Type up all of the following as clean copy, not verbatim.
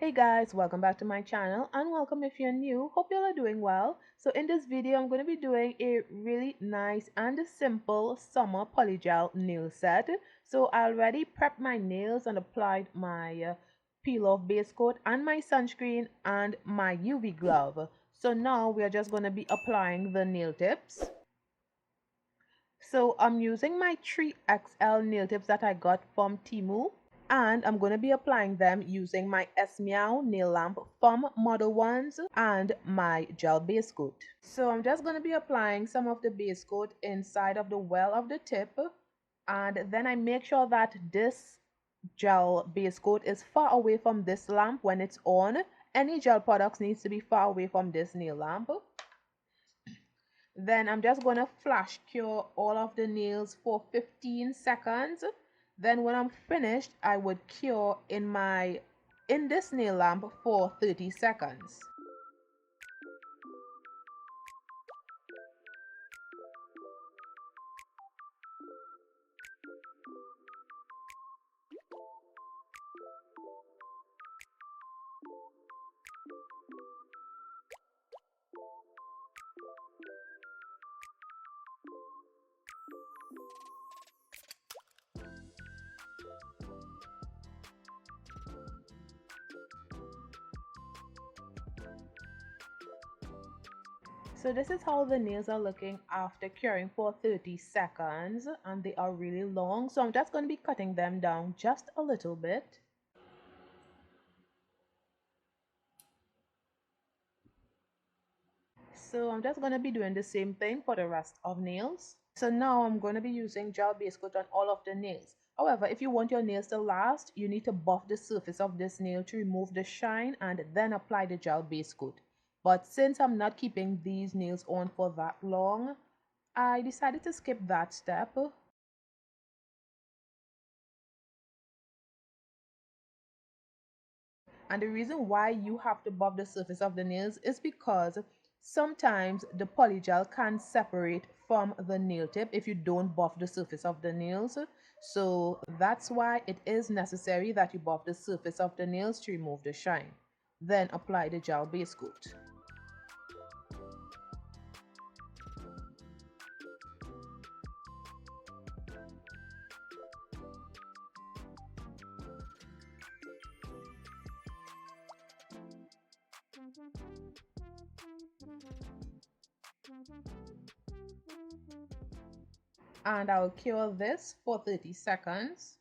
Hey guys, welcome back to my channel and welcome if you're new. Hope you all are doing well. So in this video, I'm going to be doing a really nice and simple summer polygel nail set. So I already prepped my nails and applied my peel off base coat and my sunscreen and my UV glove. So now we are just going to be applying the nail tips. So I'm using my 3XL nail tips that I got from Temu. And I'm going to be applying them using my Smeow nail lamp from Modelones and my gel base coat. So I'm just going to be applying some of the base coat inside of the well of the tip, and then I make sure that this gel base coat is far away from this lamp when it's on. Any gel products needs to be far away from this nail lamp. Then I'm just going to flash cure all of the nails for 15 seconds. Then when I'm finished, I would cure in this nail lamp for 30 seconds. So this is how the nails are looking after curing for 30 seconds, and they are really long. So I'm just going to be cutting them down just a little bit. So I'm just going to be doing the same thing for the rest of nails. So now I'm going to be using gel base coat on all of the nails. However, if you want your nails to last, you need to buff the surface of this nail to remove the shine and then apply the gel base coat. But since I'm not keeping these nails on for that long, I decided to skip that step. And the reason why you have to buff the surface of the nails is because sometimes the polygel can separate from the nail tip if you don't buff the surface of the nails. So that's why it is necessary that you buff the surface of the nails to remove the shine. Then apply the gel base coat. And I'll cure this for 30 seconds.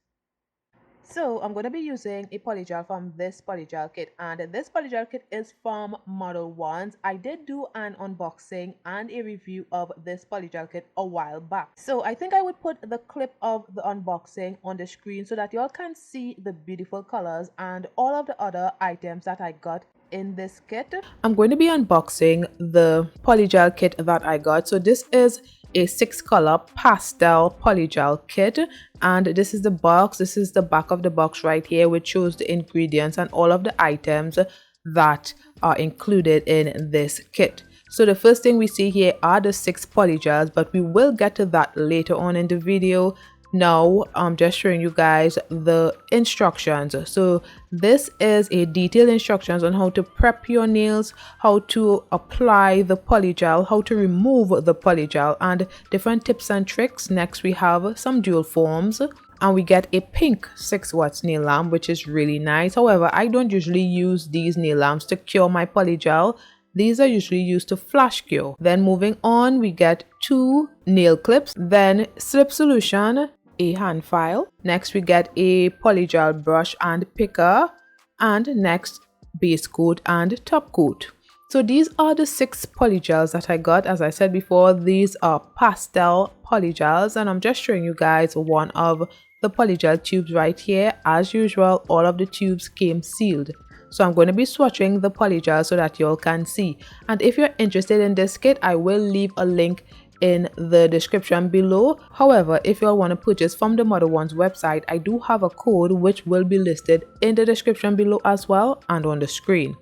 So I'm going to be using a polygel from this polygel kit, and this polygel kit is from Modelones. I did do an unboxing and a review of this polygel kit a while back. So I think I would put the clip of the unboxing on the screen so that y'all can see the beautiful colors and all of the other items that I got in this kit. I'm going to be unboxing the polygel kit that I got. So this is a 6-color pastel polygel kit, and this is the box. This is the back of the box right here, which shows the ingredients and all of the items that are included in this kit. So the first thing we see here are the 6 polygels, but we will get to that later on in the video. Now I'm just showing you guys the instructions. So this is a detailed instructions on how to prep your nails, how to apply the polygel, how to remove the polygel, and different tips and tricks. Next we have some dual forms, and we get a pink 6-watt nail lamp, which is really nice. However, I don't usually use these nail lamps to cure my polygel. These are usually used to flash cure. Then moving on, we get 2 nail clips, then slip solution, a hand file. Next we get a polygel brush and picker, and next base coat and top coat. So these are the 6 polygels that I got. As I said before, these are pastel polygels, and I'm just showing you guys one of the polygel tubes right here. As usual, all of the tubes came sealed. So I'm going to be swatching the polygel so that y'all can see. And if you're interested in this kit, I will leave a link in the description below. However, if you all want to purchase from the Modelones website, I do have a code which will be listed in the description below as well and on the screen.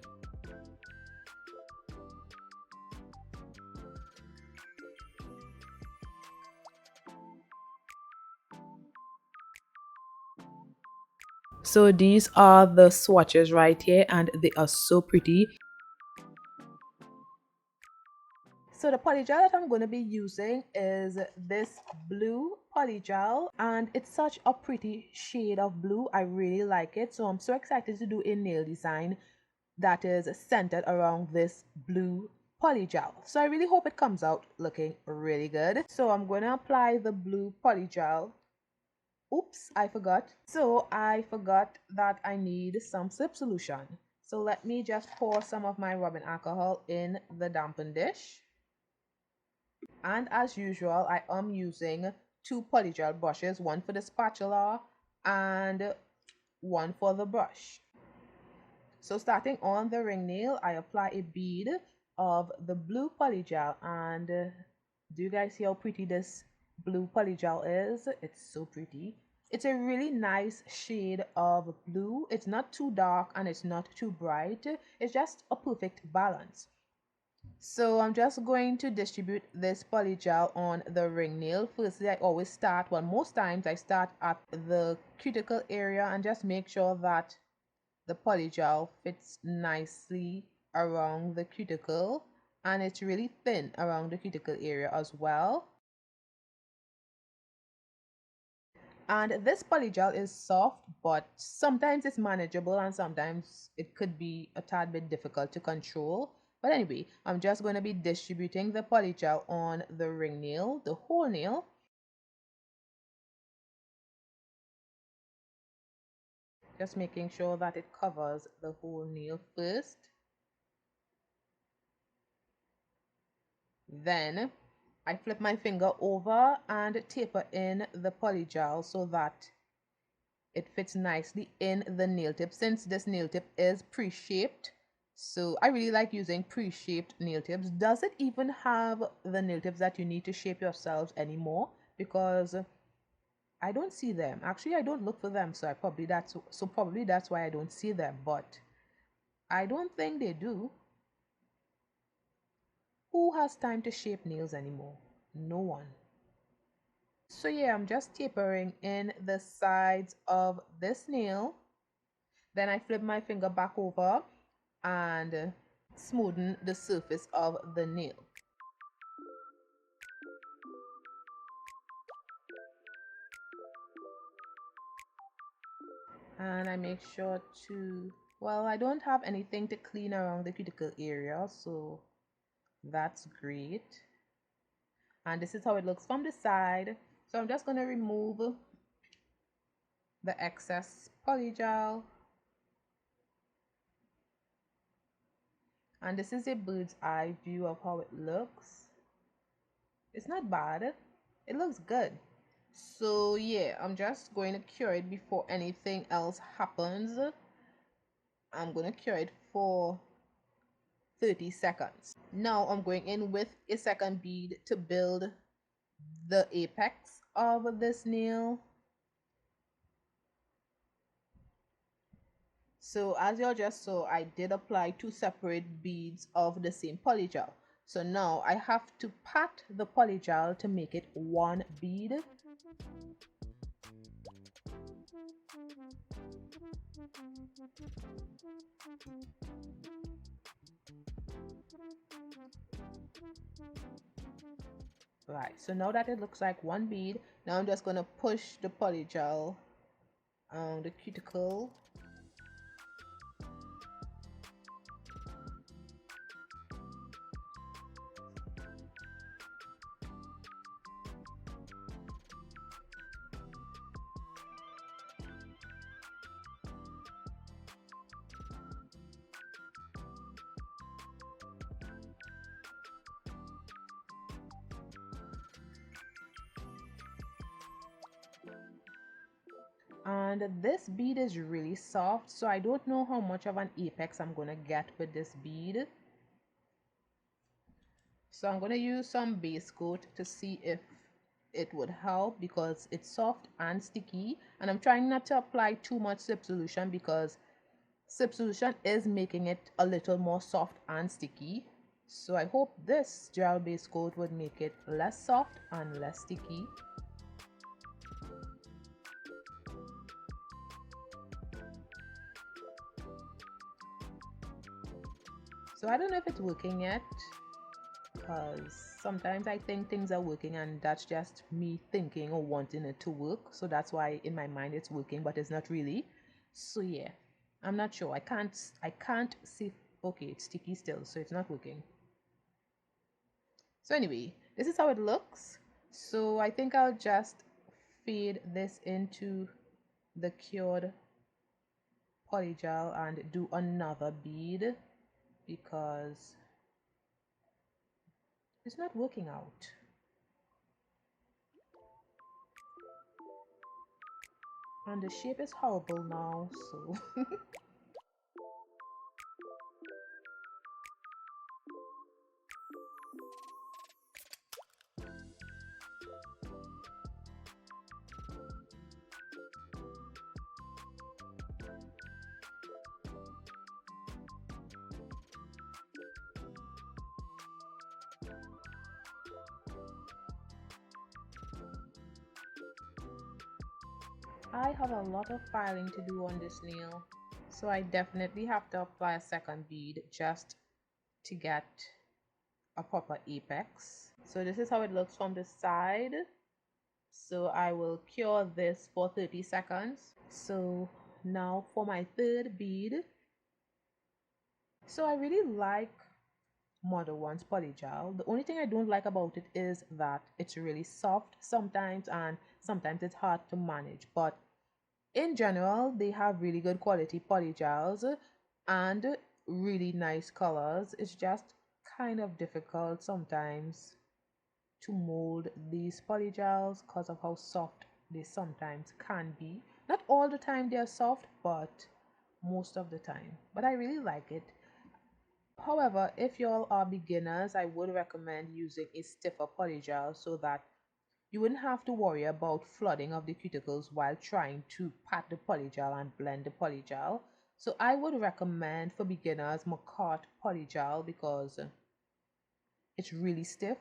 So these are the swatches right here, and they are so pretty. So the polygel that I'm going to be using is this blue polygel, and it's such a pretty shade of blue. I really like it. So I'm so excited to do a nail design that is centered around this blue polygel. So I really hope it comes out looking really good. So I'm going to apply the blue polygel. Oops, I forgot. So I forgot that I need some slip solution. So let me just pour some of my rubbing alcohol in the dampen dish. And as usual, I am using two polygel brushes, one for the spatula and one for the brush. So starting on the ring nail, I apply a bead of the blue polygel, and do you guys see how pretty this blue polygel is? It's so pretty. It's a really nice shade of blue. It's not too dark and it's not too bright. It's just a perfect balance. So I'm just going to distribute this polygel on the ring nail. Firstly, I always start, well, most times I start at the cuticle area and just make sure that the polygel fits nicely around the cuticle, and it's really thin around the cuticle area as well. And this polygel is soft, but sometimes it's manageable and sometimes it could be a tad bit difficult to control. But anyway, I'm just going to be distributing the polygel on the ring nail, the whole nail. Just making sure that it covers the whole nail first. Then I flip my finger over and taper in the polygel so that it fits nicely in the nail tip, since this nail tip is pre-shaped. So I really like using pre-shaped nail tips. Does it even have the nail tips that you need to shape yourselves anymore? Because I don't see them. Actually, I don't look for them, so probably that's why I don't see them, but I don't think they do. Who has time to shape nails anymore? No one. So yeah, I'm just tapering in the sides of this nail. Then I flip my finger back over and smoothen the surface of the nail. And I make sure to, well, I don't have anything to clean around the cuticle area, so that's great. And this is how it looks from the side. So I'm just going to remove the excess polygel. And this is a bird's eye view of how it looks. It's not bad. It looks good. So yeah, I'm just going to cure it before anything else happens. I'm going to cure it for 30 seconds. Now I'm going in with a second bead to build the apex of this nail. So as you just saw, I did apply two separate beads of the same polygel. So now I have to pat the polygel to make it one bead. Right, so now that it looks like one bead, now I'm just going to push the polygel on the cuticle. And this bead is really soft, so I don't know how much of an apex I'm going to get with this bead. So I'm going to use some base coat to see if it would help, because it's soft and sticky, and I'm trying not to apply too much slip solution because slip solution is making it a little more soft and sticky. So I hope this gel base coat would make it less soft and less sticky. So I don't know if it's working yet, because sometimes I think things are working and that's just me thinking or wanting it to work. So that's why in my mind it's working, but it's not really. So yeah, I'm not sure. I can't see. Okay, it's sticky still, so it's not working. So anyway, this is how it looks. So I think I'll just feed this into the cured polygel and do another bead because it's not working out. And the shape is horrible now, so I have a lot of filing to do on this nail. So I definitely have to apply a second bead just to get a proper apex. So this is how it looks from the side. So I will cure this for 30 seconds. So now for my third bead. So I really like Modelones Polygel. The only thing I don't like about it is that it's really soft sometimes and sometimes it's hard to manage. But in general, they have really good quality polygels and really nice colors. It's just kind of difficult sometimes to mold these polygels because of how soft they sometimes can be. Not all the time they are soft, but most of the time. But I really like it. However, if y'all are beginners, I would recommend using a stiffer polygel so that you wouldn't have to worry about flooding of the cuticles while trying to pat the polygel and blend the polygel. So I would recommend for beginners Macart polygel because it's really stiff,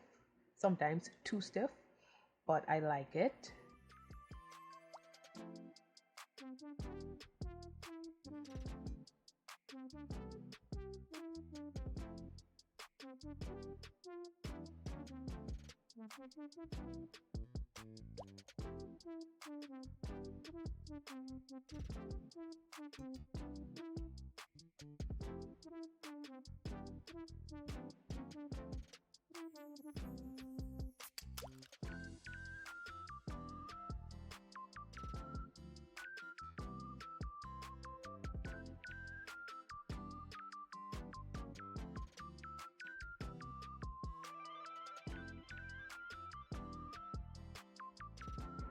sometimes too stiff, but I like it.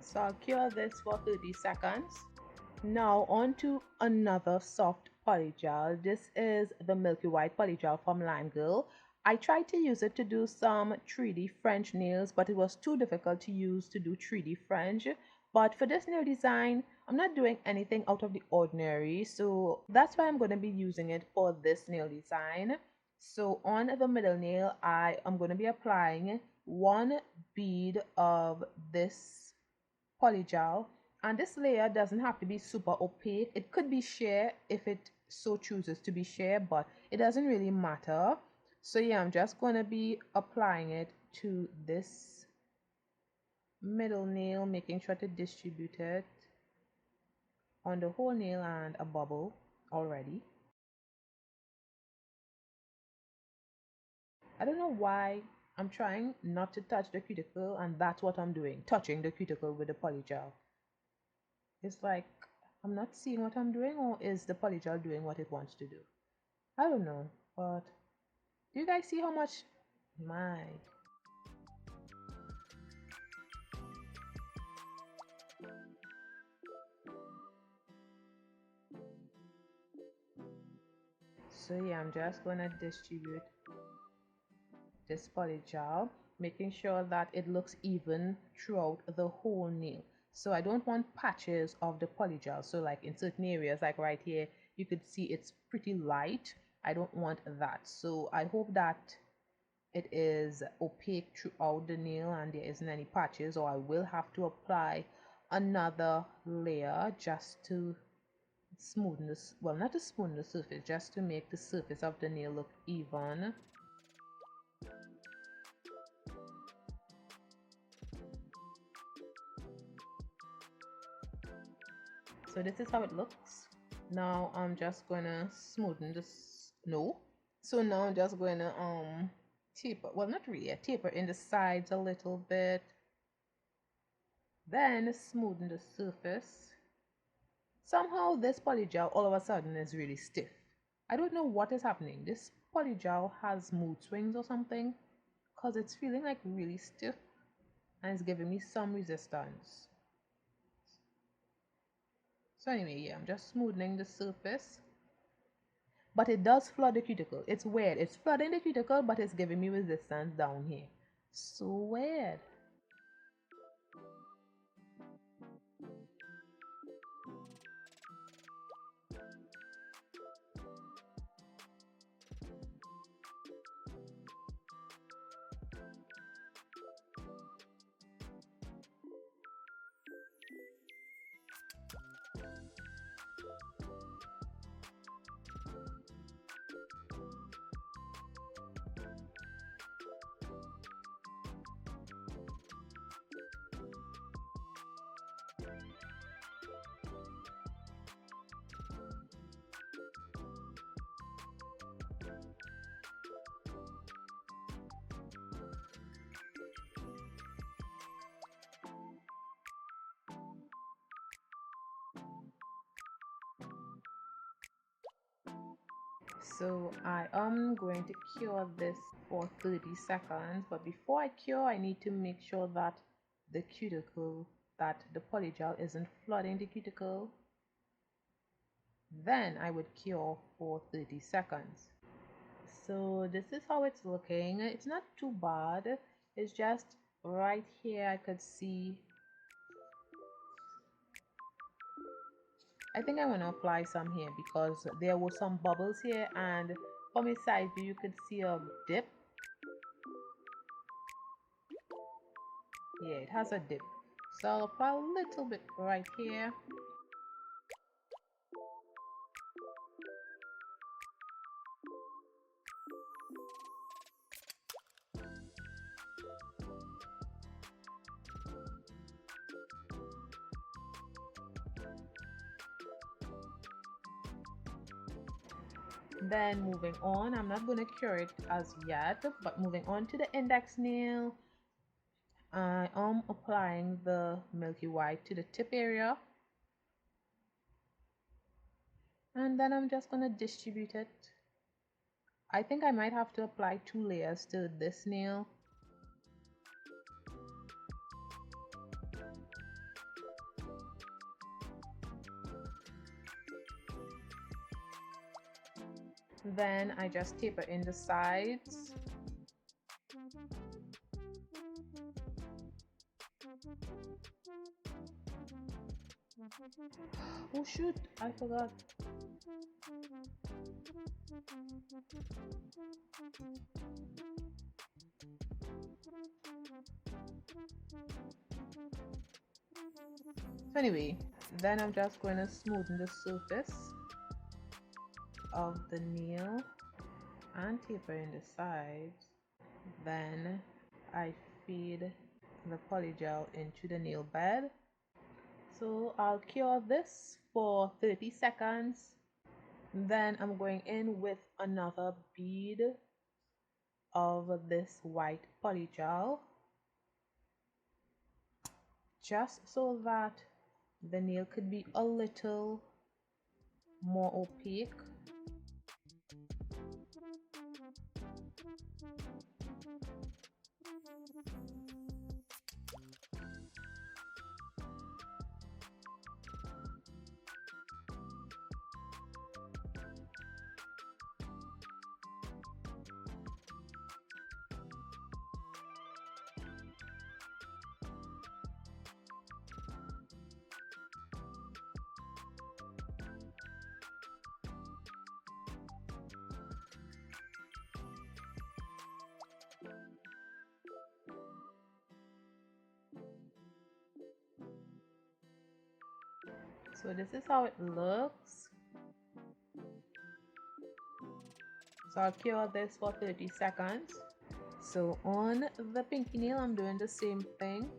So I'll cure this for 30 seconds. Now on to another soft polygel. This is the Milky White polygel from Limegirl. I tried to use it to do some 3D French nails, but it was too difficult to use to do 3D French. But for this nail design, I'm not doing anything out of the ordinary, so that's why I'm going to be using it for this nail design. So on the middle nail, I am going to be applying one bead of this polygel, and this layer doesn't have to be super opaque. It could be sheer if it so chooses to be sheer, but it doesn't really matter. So yeah, I'm just going to be applying it to this middle nail, making sure to distribute it on the whole nail and a bubble already. I don't know why I'm trying not to touch the cuticle, and that's what I'm doing, touching the cuticle with the polygel. It's like I'm not seeing what I'm doing, or is the polygel doing what it wants to do? I don't know, but do you guys see how much? My. So yeah, I'm just gonna distribute this polygel, making sure that it looks even throughout the whole nail. So I don't want patches of the polygel. So like in certain areas, like right here, you could see it's pretty light. I don't want that. So I hope that it is opaque throughout the nail and there isn't any patches, or I will have to apply another layer just to smoothen this, well, not to smoothen the surface, just to make the surface of the nail look even. So this is how it looks. Now I'm just gonna smoothen this, no. So now I'm just gonna taper, well, not really, taper in the sides a little bit. Then smoothen the surface. Somehow this polygel all of a sudden is really stiff. I don't know what is happening. This polygel has mood swings or something, because it's feeling like really stiff and it's giving me some resistance. So anyway, yeah, I'm just smoothing the surface. But it does flood the cuticle. It's weird. It's flooding the cuticle, but it's giving me resistance down here. So weird. So I am going to cure this for 30 seconds, but before I cure, I need to make sure that the cuticle, that the polygel isn't flooding the cuticle. Then I would cure for 30 seconds. So this is how it's looking. It's not too bad. It's just right here I could see. I think I want to apply some here because there were some bubbles here, and from a side view you could see a dip. Yeah, it has a dip. So I'll apply a little bit right here. Then moving on, I'm not going to cure it as yet, but moving on to the index nail, I am applying the Milky White to the tip area, and then I'm just going to distribute it. I think I might have to apply 2 layers to this nail. Then I just taper in the sides. Oh shoot, I forgot. So anyway, then I'm just going to smoothen the surface of the nail and taper in the sides. Then I feed the polygel into the nail bed. So I'll cure this for 30 seconds. Then I'm going in with another bead of this white polygel, just so that the nail could be a little more opaque. So this is how it looks. So I'll cure this for 30 seconds. So on the pinky nail, I'm doing the same thing.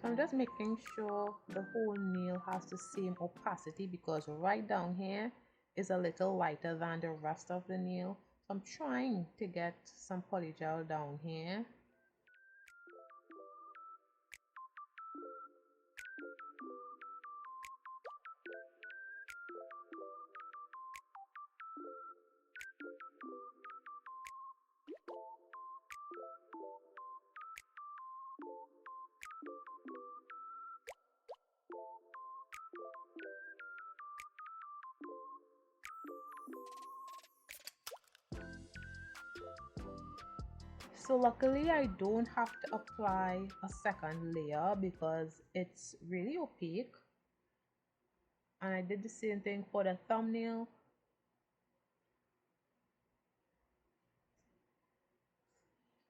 So I'm just making sure the whole nail has the same opacity, because right down here is a little lighter than the rest of the nail. So I'm trying to get some polygel down here. So luckily I don't have to apply a second layer because it's really opaque. And I did the same thing for the thumbnail.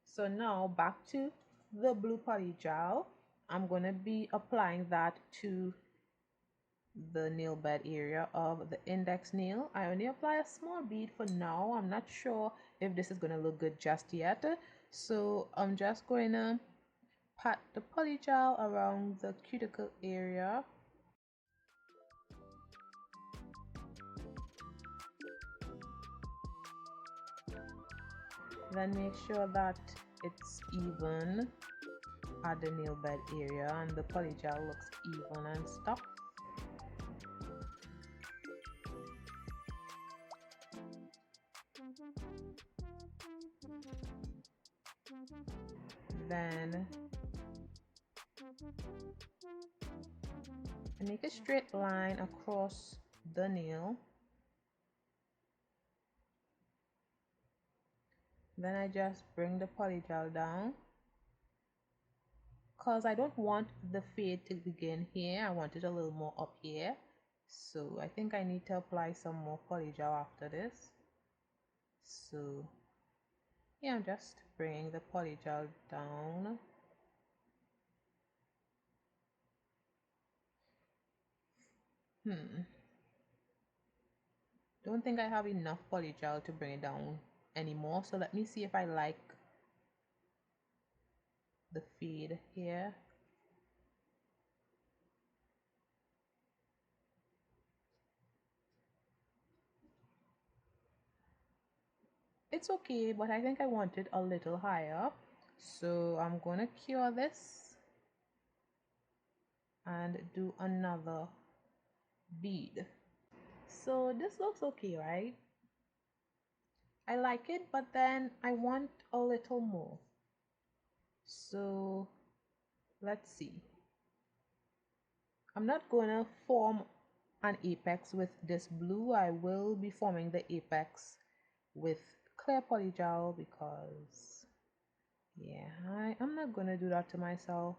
So now back to the blue polygel. I'm going to be applying that to the nail bed area of the index nail. I only apply a small bead for now. I'm not sure if this is going to look good just yet. So I'm just going to pat the polygel around the cuticle area. Then make sure that it's even at the nail bed area and the polygel looks even and stuff. Then I make a straight line across the nail. Then I just bring the polygel down, because I don't want the fade to begin here. I want it a little more up here. So I think I need to apply some more polygel after this. So yeah, I'm just bringing the polygel down. Don't think I have enough polygel to bring it down anymore. So let me see if I like the fade here. It's okay, but I think I want it a little higher. So I'm gonna cure this and do another bead. So this looks okay, right? I like it, but then I want a little more. So let's see. I'm not gonna form an apex with this blue. I will be forming the apex with clear polygel because yeah, I'm not gonna do that to myself.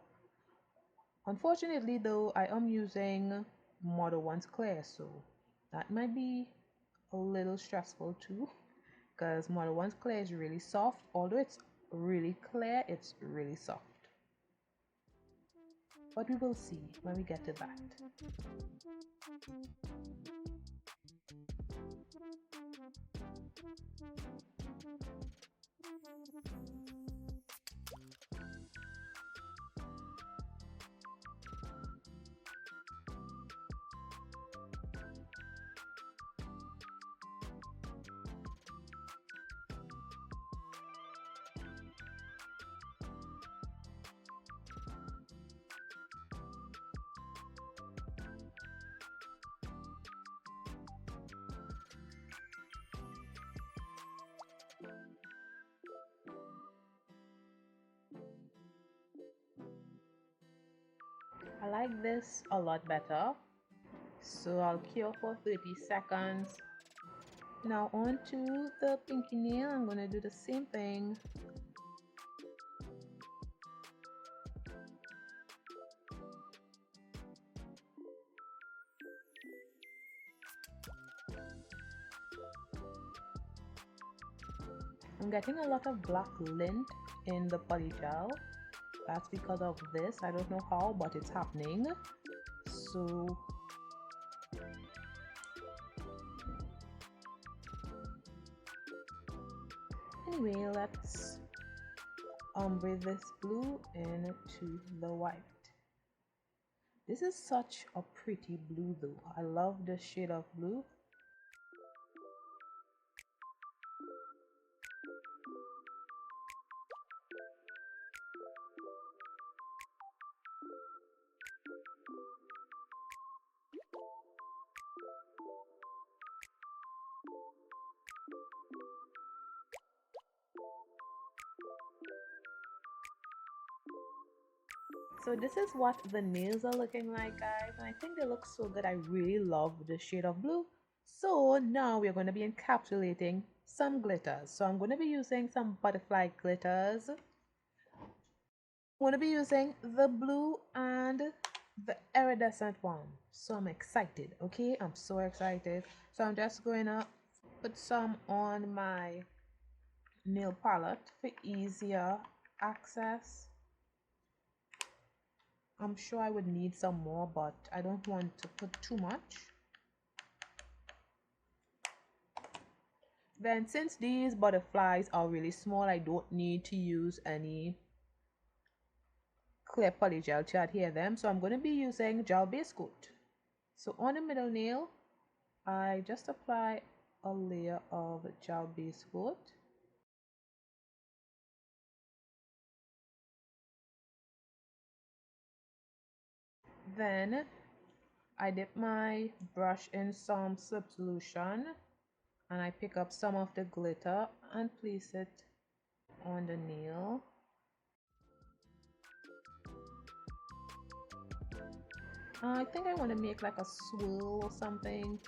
Unfortunately though, I am using Modelones clear, so that might be a little stressful too, because Modelones clear is really soft. Although it's really clear, it's really soft. But we will see when we get to that. I like this a lot better. So I'll cure for 30 seconds. Now on to the pinky nail. I'm going to do the same thing. I'm getting a lot of black lint in the polygel. That's because of this. I don't know how, but it's happening. So anyway, let's ombre this blue into the white. This is such a pretty blue though. I love this shade of blue. So this is what the nails are looking like, guys, and I think they look so good. I really love the shade of blue. So now we're going to be encapsulating some glitters. So I'm going to be using some butterfly glitters. I'm going to be using the blue and the iridescent one. So I'm excited, okay? I'm so excited. So I'm just going to put some on my nail palette for easier access. I'm sure I would need some more, but I don't want to put too much. Then since these butterflies are really small, I don't need to use any clear polygel to adhere them. So I'm going to be using gel base coat. So on the middle nail, I just apply a layer of gel base coat. Then I dip my brush in some slip solution and I pick up some of the glitter and place it on the nail. I think I want to make like a swirl or something.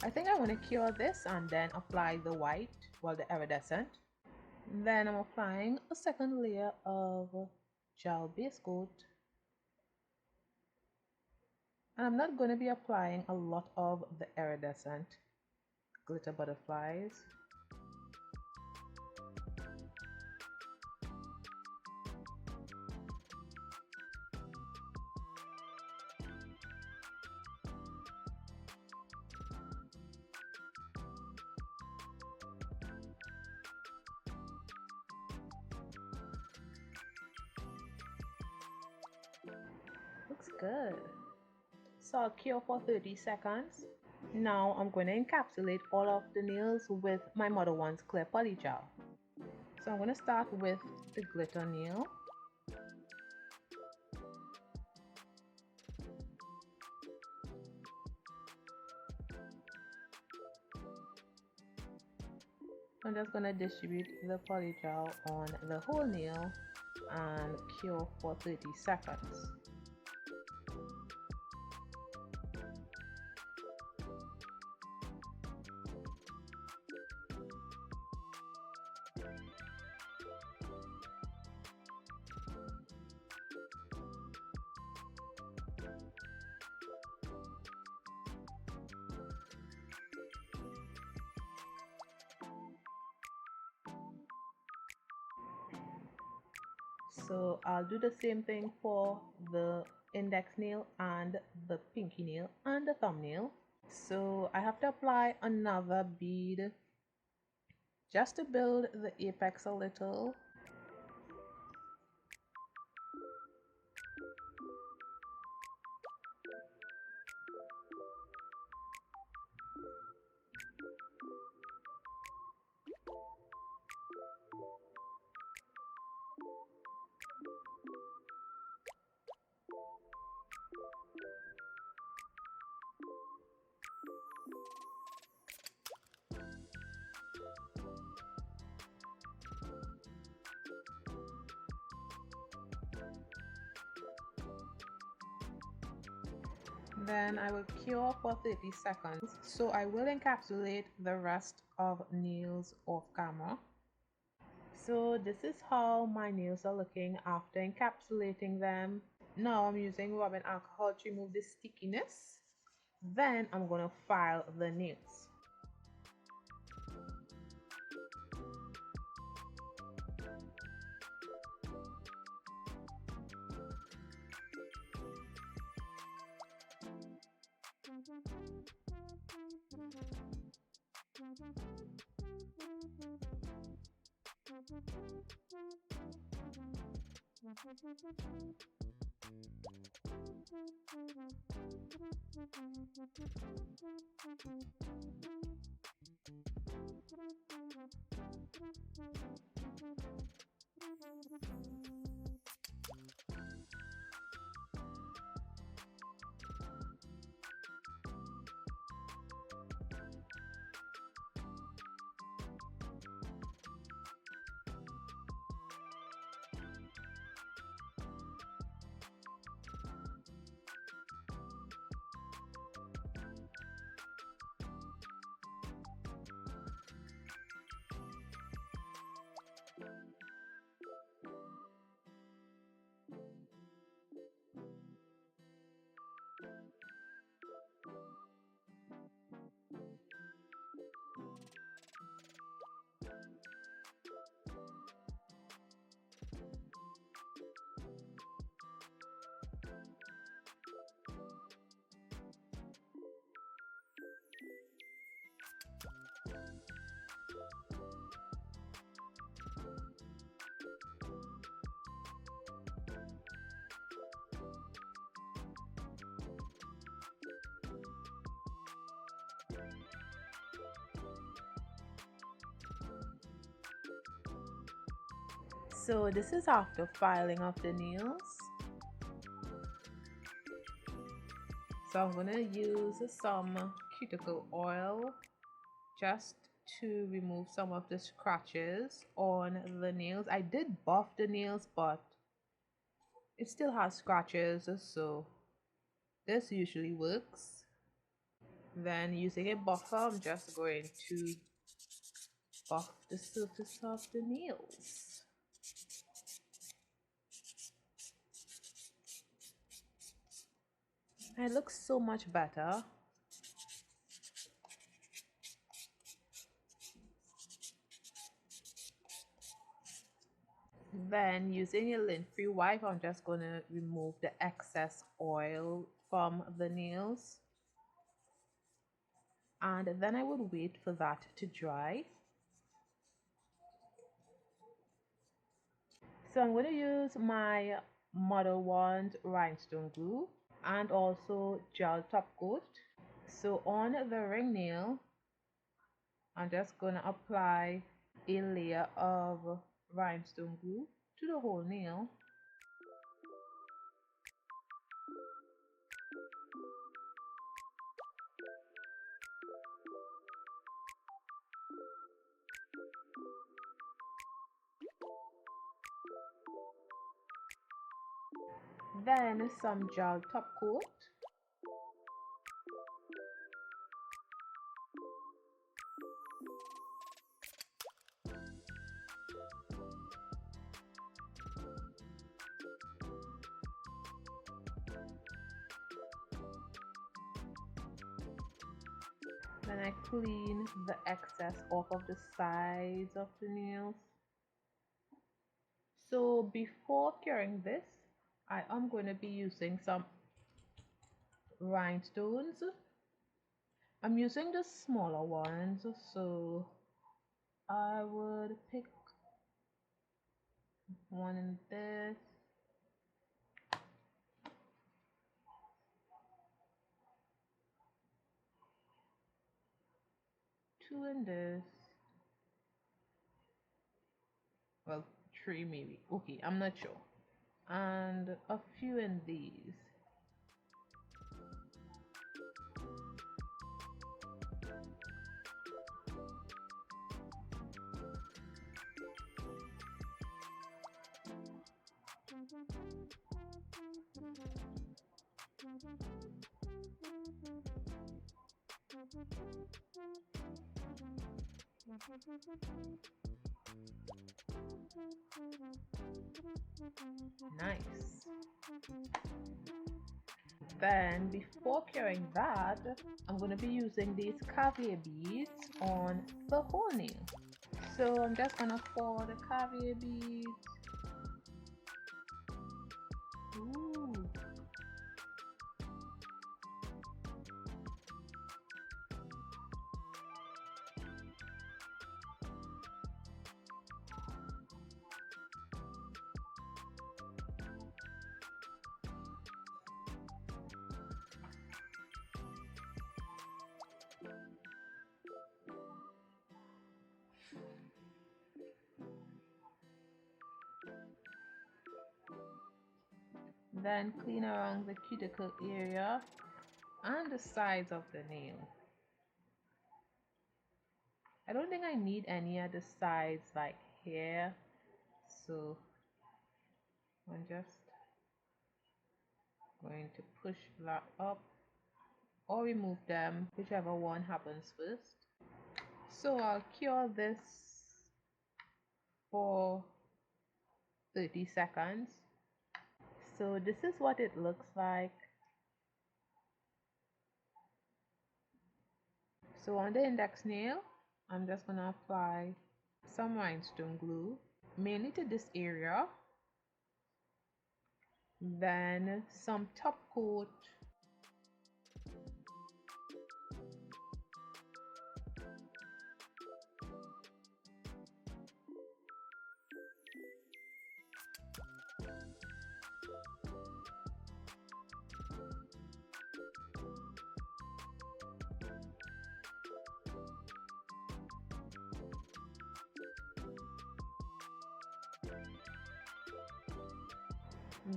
I think I want to cure this and then apply the white, well, the iridescent. Then I'm applying a second layer of gel base coat. And I'm not going to be applying a lot of the iridescent glitter butterflies. Looks good. So I'll cure for 30 seconds. Now I'm going to encapsulate all of the nails with my Modelones clear polygel. So I'm going to start with the glitter nail. I'm just going to distribute the polygel on the whole nail and cure for 30 seconds. So I'll do the same thing for the index nail and the pinky nail and the thumbnail. So I have to apply another bead just to build the apex a little. Then I will cure for 30 seconds. So I will encapsulate the rest of nails off camera. So this is how my nails are looking after encapsulating them. Now I'm using rubbing alcohol to remove the stickiness. Then I'm going to file the nails. So this is after filing of the nails. So I'm going to use some cuticle oil just to remove some of the scratches on the nails. I did buff the nails, but it still has scratches, so this usually works. Then using a buffer, I'm just going to buff the surface of the nails. It looks so much better. Then using a lint-free wipe, I'm just going to remove the excess oil from the nails. And then I would wait for that to dry. So I'm going to use my Modelone rhinestone glue and also gel top coat. So on the ring nail, I'm just going to apply a layer of rhinestone glue to the whole nail. Then some gel top coat. Then I clean the excess off of the sides of the nails. So before curing this, I am going to be using some rhinestones I'm using the smaller ones, so I would pick one in this, two in this, well, three maybe, okay, I'm not sure, and a few in these. Nice. Then before curing that, I'm going to be using these caviar beads on the whole nail. So I'm just going to pour the caviar beads. Ooh. Then clean around the cuticle area and the sides of the nail. I don't think I need any at the sides like here, so I'm just going to push that up or remove them, whichever one happens first. So I'll cure this for 30 seconds. So this is what it looks like. So on the index nail, I'm just gonna apply some rhinestone glue, mainly to this area, then some top coat,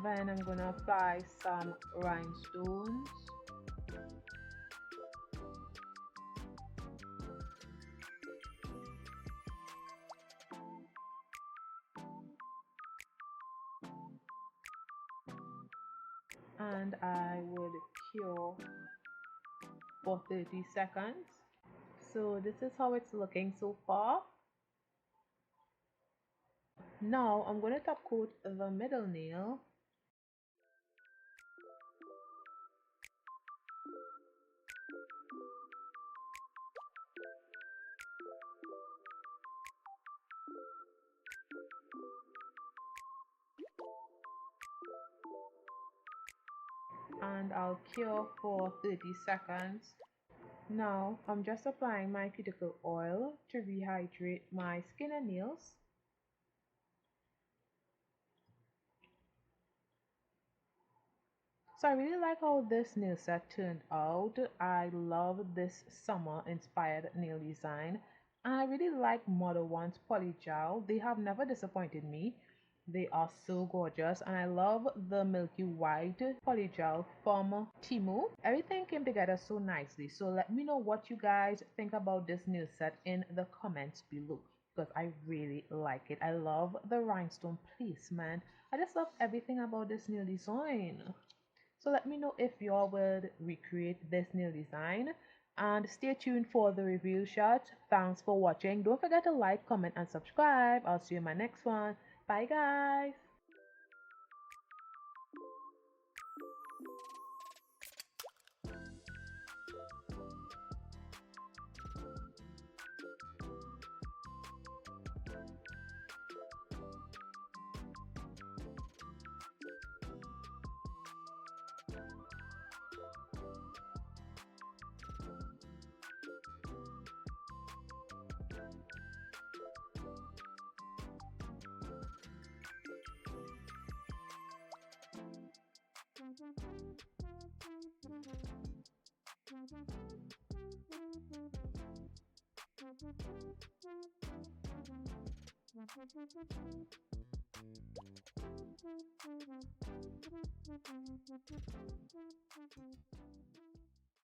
then I'm gonna apply some rhinestones, and I would cure for 30 seconds. So this is how it's looking so far. Now I'm going to top coat the middle nail. And I'll cure for 30 seconds. Now I'm just applying my cuticle oil to rehydrate my skin and nails. So I really like how this nail set turned out. I love this summer inspired nail design. And I really like Modelones Polygel. They have never disappointed me. They are so gorgeous, and I love the milky white polygel from Temu. Everything came together so nicely. So let me know what you guys think about this nail set in the comments below, because I really like it. I love the rhinestone placement. I just love everything about this nail design. So let me know if y'all would recreate this nail design, and stay tuned for the review shot. Thanks for watching. Don't forget to like, comment, and subscribe. I'll see you in my next one. Bye guys.